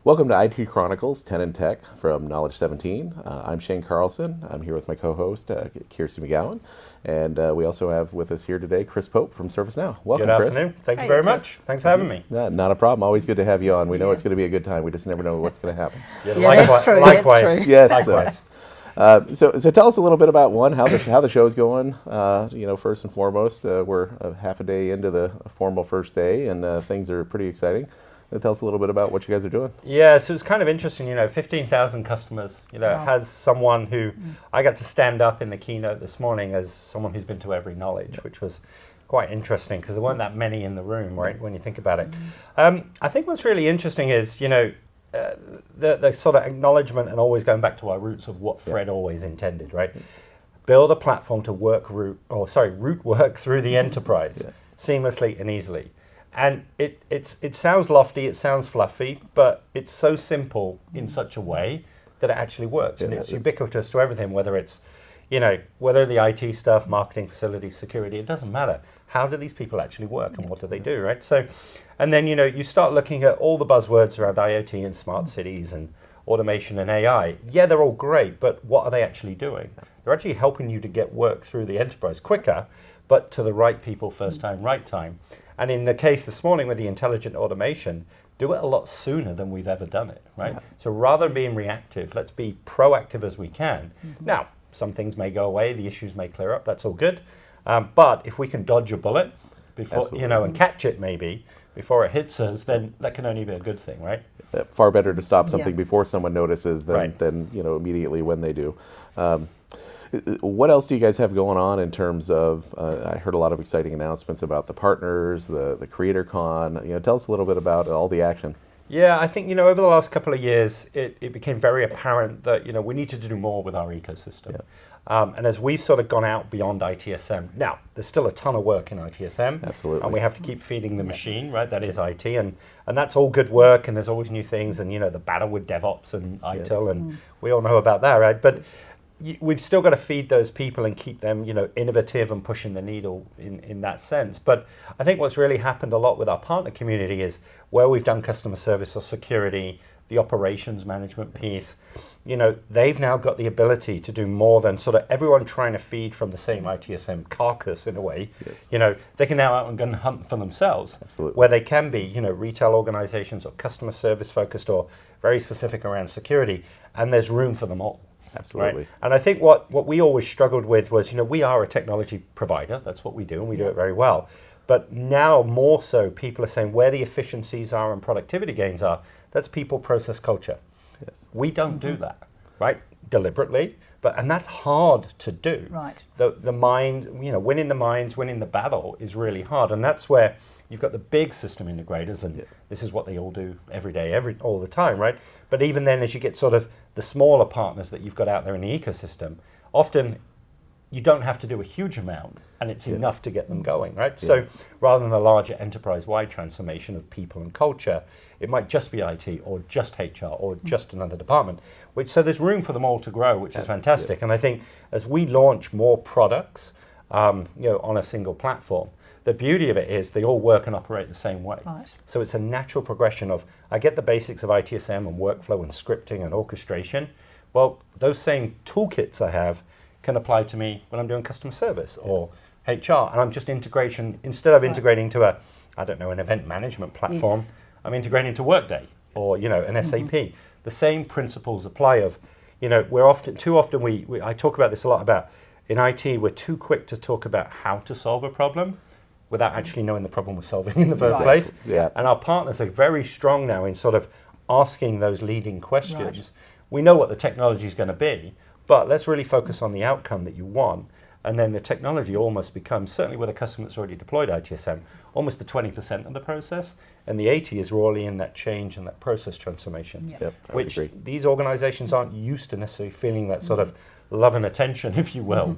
Welcome to IT Chronicles 10 and Tech from Knowledge17. I'm Shane Carlson. I'm here with my co-host, Kirstie Magowan. And we also have with us here today, Chris Pope from ServiceNow. Welcome, Good Chris. afternoon. Thank you very much. Thanks for having me. Not a problem. Always good to have you on. We know it's going to be a good time. We just never know what's going to happen. That's true. Likewise. That's true. Yes. Likewise. So tell us a little bit about how the show's going. First and foremost, we're a half a day into the formal first day, and things are pretty exciting. Tell us a little bit about what you guys are doing. Yeah, so it's kind of interesting, 15,000 customers, Wow. has someone who, I got to stand up in the keynote this morning as someone who's been to every Knowledge, which was quite interesting because there weren't that many in the room, right, when you think about it. I think what's really interesting is, the sort of acknowledgement and always going back to our roots of what Fred always intended, right? Build a platform to route work through the enterprise seamlessly and easily. And it sounds lofty, it sounds fluffy, but it's so simple in such a way that it actually works. And it's ubiquitous to everything, whether it's, whether the IT stuff, marketing, facilities, security, it doesn't matter. How do these people actually work and what do they do, right? So, and then, you start looking at all the buzzwords around IoT and smart cities and automation and AI. Yeah, they're all great, but what are they actually doing? They're actually helping you to get work through the enterprise quicker, but to the right people first time, right time. And in the case this morning with the intelligent automation, do it a lot sooner than we've ever done it, right? Yeah. So rather than being reactive, let's be proactive as we can. Now, some things may go away, the issues may clear up, that's all good. But if we can dodge a bullet before, and catch it maybe before it hits us, then that can only be a good thing, right? Far better to stop something before someone notices than immediately when they do. What else do you guys have going on in terms of, I heard a lot of exciting announcements about the partners, the Creator Con. Tell us a little bit about all the action. Yeah, I think, over the last couple of years, it became very apparent that, we needed to do more with our ecosystem. And as we've sort of gone out beyond ITSM, now, there's still a ton of work in ITSM. Absolutely. And we have to keep feeding the machine, right? That is IT. And that's all good work, and there's always new things, and, the battle with DevOps and ITIL, and we all know about that, right? But we've still got to feed those people and keep them, innovative and pushing the needle in that sense. But I think what's really happened a lot with our partner community is where we've done customer service or security, the operations management piece, they've now got the ability to do more than sort of everyone trying to feed from the same ITSM carcass in a way. Yes. They can now out and go and hunt for themselves. Absolutely. Where they can be, retail organizations or customer service focused or very specific around security, and there's room for them all. Absolutely. Right? And I think what we always struggled with was, we are a technology provider. That's what we do, and we do it very well. But now more so, people are saying where the efficiencies are and productivity gains are, that's people, process, culture. Yes. We don't do that, right? Deliberately, and that's hard to do. Right. The mind, winning the minds, winning the battle is really hard. And that's where you've got the big system integrators, and this is what they all do every day, all the time, right? But even then, as you get sort of the smaller partners that you've got out there in the ecosystem, often you don't have to do a huge amount, and it's enough to get them going, right? Yeah. So rather than a larger enterprise-wide transformation of people and culture, it might just be IT or just HR or just another department. So there's room for them all to grow, which is fantastic. And I think as we launch more products, on a single platform, the beauty of it is they all work and operate the same way. Right. So it's a natural progression of, I get the basics of ITSM and workflow and scripting and orchestration. Well, those same toolkits I have can apply to me when I'm doing customer service or HR. And I'm just instead of integrating to an event management platform, I'm integrating to Workday or, an SAP. The same principles apply of, I talk about this a lot about, in IT, we're too quick to talk about how to solve a problem without actually knowing the problem we're solving in the first place. Yeah. And our partners are very strong now in sort of asking those leading questions. Right. We know what the technology is going to be, but let's really focus on the outcome that you want. And then the technology almost becomes, certainly with a customer that's already deployed ITSM, almost the 20% of the process. And the 80 is really in that change and that process transformation, which these organizations aren't used to necessarily feeling that sort of love and attention, if you will,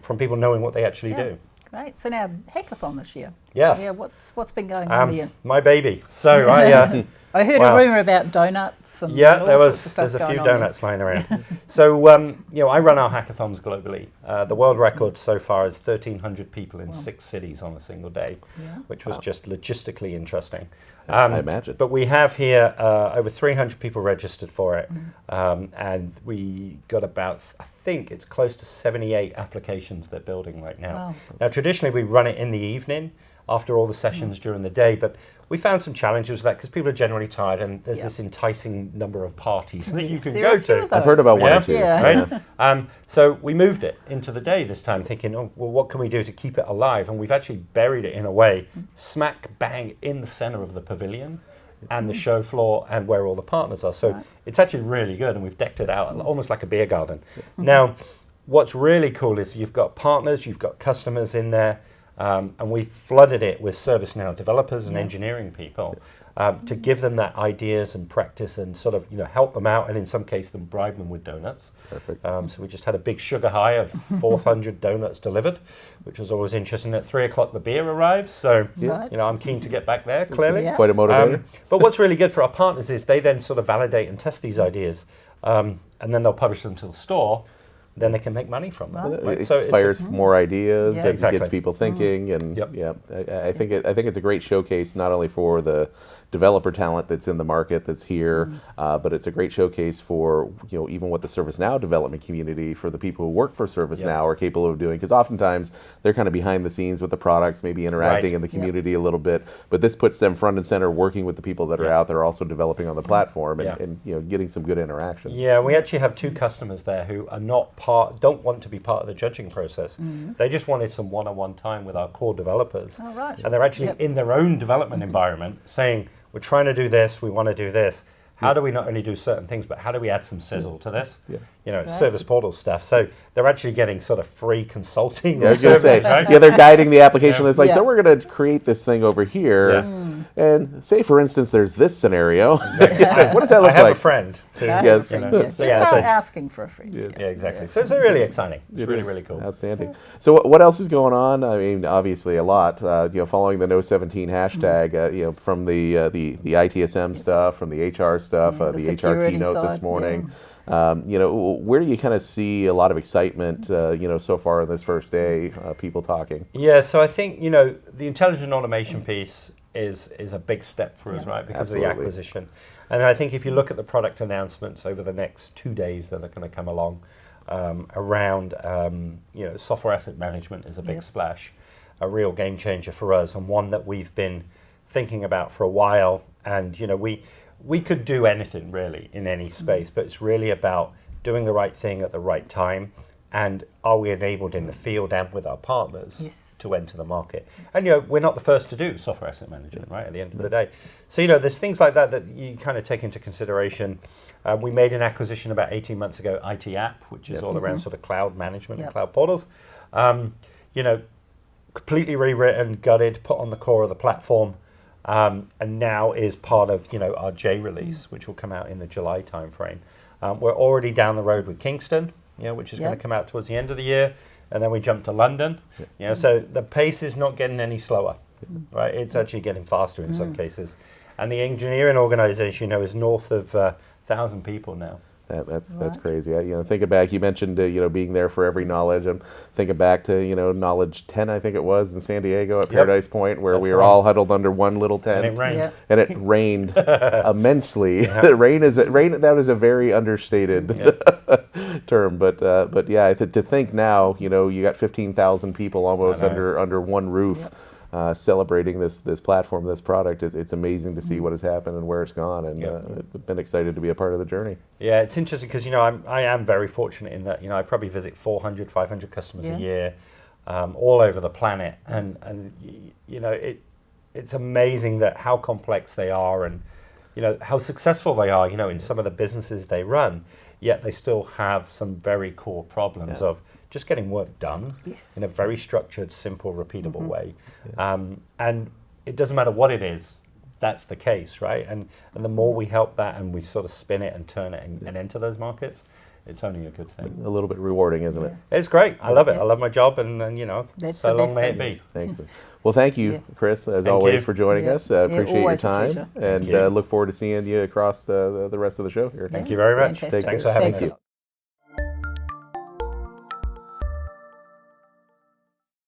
from people knowing what they actually do. Great. So now, hackathon this year. Yes. Yeah. What's been going on here? My baby. So I heard a rumour about donuts and yeah, all there's sorts of stuff a few going on donuts lying around. So, I run our hackathons globally. The world record so far is 1,300 people in 6 cities on a single day, which was just logistically interesting. I imagine. But we have here over 300 people registered for it, and we got about, I think it's close to 78 applications they're building right now. Wow. Now, traditionally we run it in the evening after all the sessions during the day, but we found some challenges with that because people are generally tired, and there's this enticing number of parties that you can there are go a few to. of those. I've heard about one or two. Yeah. Right? So we moved it into the day this time, thinking, oh, well, what can we do to keep it alive? And we've actually buried it in a way, smack bang in the center of the pavilion and the show floor and where all the partners are. So it's actually really good, and we've decked it out almost like a beer garden. Now, what's really cool is you've got partners, you've got customers in there, and we've flooded it with ServiceNow developers and engineering people to give them that ideas and practice and sort of help them out, and in some cases bribe them with donuts. Perfect. So we just had a big sugar high of 400 donuts delivered, which was always interesting. At 3 o'clock the beer arrives, so I'm keen to get back there, clearly. Yeah. Quite a motivator. But what's really good for our partners is they then sort of validate and test these ideas, and then they'll publish them to the store. Then they can make money from them. It So it's inspires more ideas. Yeah. It Exactly. gets people thinking, and Yep. I think it's a great showcase not only for the developer talent that's in the market that's here, but it's a great showcase for even what the ServiceNow development community, for the people who work for ServiceNow are capable of doing. Because oftentimes they're kind of behind the scenes with the products, maybe interacting in the community a little bit. But this puts them front and center, working with the people that are out there, also developing on the platform, and getting some good interaction. Yeah, we actually have 2 customers there who are don't want to be part of the judging process. They just wanted some one-on-one time with our core developers. Oh, right. And they're actually in their own development environment saying, we're trying to do this, we want to do this. How do we not only do certain things, but how do we add some sizzle to this? It's service portal stuff. So they're actually getting sort of free consulting. I was going to say, they're guiding the application. It's like, so we're going to create this thing over here, and say, for instance, there's this scenario. What does that look I have like? a friend. Who, Yes. Just Yeah, start so- asking for a free. Yeah, exactly. So it's really exciting. It's really, is. really cool. Outstanding. So what else is going on? I mean, obviously a lot. Following the Know17 hashtag, from the ITSM stuff, from the HR stuff, the HR security keynote side, this morning. Where do you kind of see a lot of excitement, so far on this first day, people talking? Yeah, so I think, the intelligent automation piece is a big step for us, right, because of the acquisition. And I think if you look at the product announcements over the next 2 days that are going to come along around, software asset management is a big splash, a real game changer for us, and one that we've been thinking about for a while. And, we could do anything really in any space, but it's really about doing the right thing at the right time. And are we enabled in the field and with our partners to enter the market? And we're not the first to do software asset management, right, at the end of the day. So there's things like that you kind of take into consideration. We made an acquisition about 18 months ago, IT App, which is all around sort of cloud management and cloud portals. Completely rewritten, gutted, put on the core of the platform, and now is part of our J release, which will come out in the July timeframe. We're already down the road with Kingston, which is going to come out towards the end of the year, and then we jump to London. So the pace is not getting any slower, right? It's actually getting faster in some cases, and the engineering organization, is north of 1,000 people now. That's crazy. Thinking back, you mentioned being there for every knowledge. I'm thinking back to Knowledge 10, I think it was, in San Diego at Paradise Point, where we were all huddled under one little tent. And it rained. And it rained immensely. Rain that is a very understated term, but yeah, to think now, you got 15,000 people almost under one roof. Celebrating this platform, this product. It's amazing to see what has happened and where it's gone, and I've been excited to be a part of the journey. Yeah, it's interesting because I am very fortunate in that I probably visit 400, 500 customers a year, all over the planet, and it's amazing that how complex they are, and how successful they are. In some of the businesses they run, yet they still have some very core problems of just getting work done in a very structured, simple, repeatable way. And it doesn't matter what it is, that's the case, right? And the more we help that and we sort of spin it and turn it and enter those markets, it's only a good thing. A little bit rewarding, isn't it? It's great. I love it. Yeah. I love my job, and That's so the long best may it thing. be. Thanks. Well, thank you, Yeah. Chris, as Thank always, you. for joining Yeah. us. Yeah, Appreciate your always a time, pleasure. and you. look forward to seeing you across the rest of the show here. Thank you very much. Fantastic. Take Thanks care. for having Thank us. you.